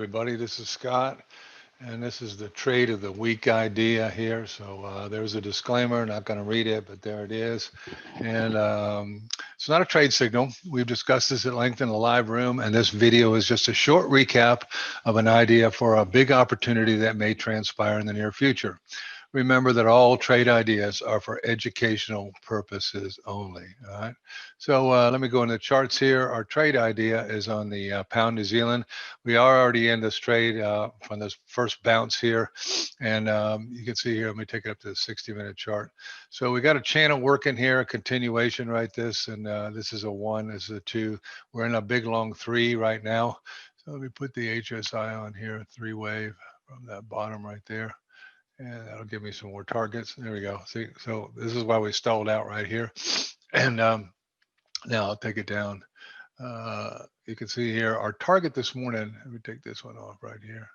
everybody. This is Scott, and this is the trade of the week idea here. So there's a disclaimer. Not going to read it, but there it is. And it's not a trade signal. We've discussed this at length in the live room, and this video is just a short recap of an idea for a big opportunity that may transpire in the near future. Remember that all trade ideas are for educational purposes only. All right. So let me go into the charts here. Our trade idea is on the pound New Zealand. We are already in this trade from this first bounce here. And you can see here, let me take it up to the 60-minute chart. So we got a channel working here, a continuation right this. And this is a 1, this is a 2. We're in a big long 3 right now. So let me put the HSI on here, 3 wave from that bottom right there. And that'll give me some more targets. There we go. See, so this is why we stalled out right here. And now I'll take it down. You can see here our target this morning. Let me take this one off right here.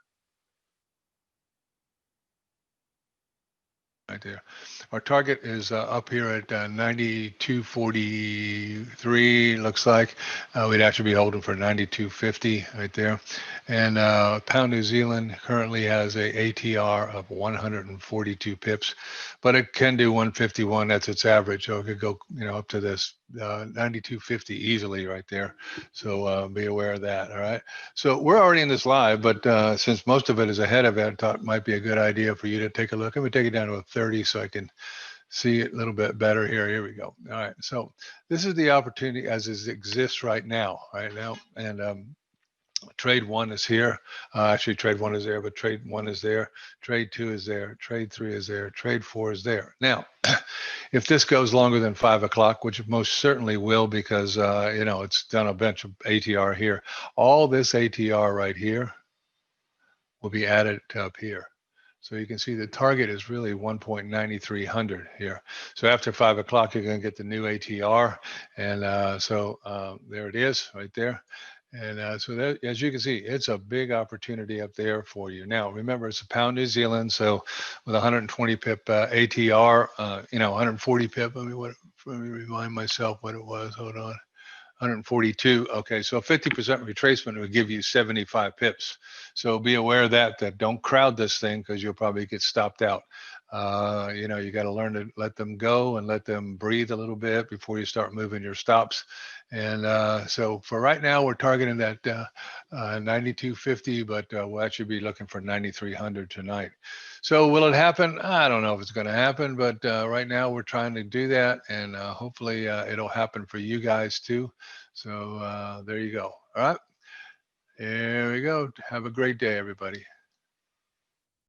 Right there. Our target is up here at 92.43. Looks like we'd actually be holding for 92.50 right there. And pound New Zealand currently has a ATR of 142 pips, but it can do 151. That's its average. So it could go, up to this 92.50 easily right there. So be aware of that. All right. So we're already in this live, but since most of it is ahead of it, I thought it might be a good idea for you to take a look. Let me take it down to a 30 so I can see it a little bit better here. Here we go. All right. So this is the opportunity as it exists right now. And trade 1 is here. Actually, trade 1 is there, but trade 1 is there. Trade 2 is there. Trade 3 is there. Trade 4 is there. Now, if this goes longer than 5 o'clock, which it most certainly will, because it's done a bunch of ATR here, all this ATR right here will be added up here. So you can see the target is really 1.9300 here. So after 5 o'clock, you're going to get the new ATR. And there it is right there. And so that, as you can see, it's a big opportunity up there for you. Now, remember, it's a pound New Zealand. So with 120 pip ATR, 140 pip, let me remind myself what it was. Hold on. 142. Okay, so 50% retracement would give you 75 pips. So be aware of that don't crowd this thing, because you'll probably get stopped out. You got to learn to let them go and let them breathe a little bit before you start moving your stops. And so for right now, we're targeting that 92.50, but we'll actually be looking for 9300 tonight. So will it happen? I don't know if it's going to happen, but right now we're trying to do that, and hopefully it'll happen for you guys too. So there you go. All right. There we go. Have a great day, everybody.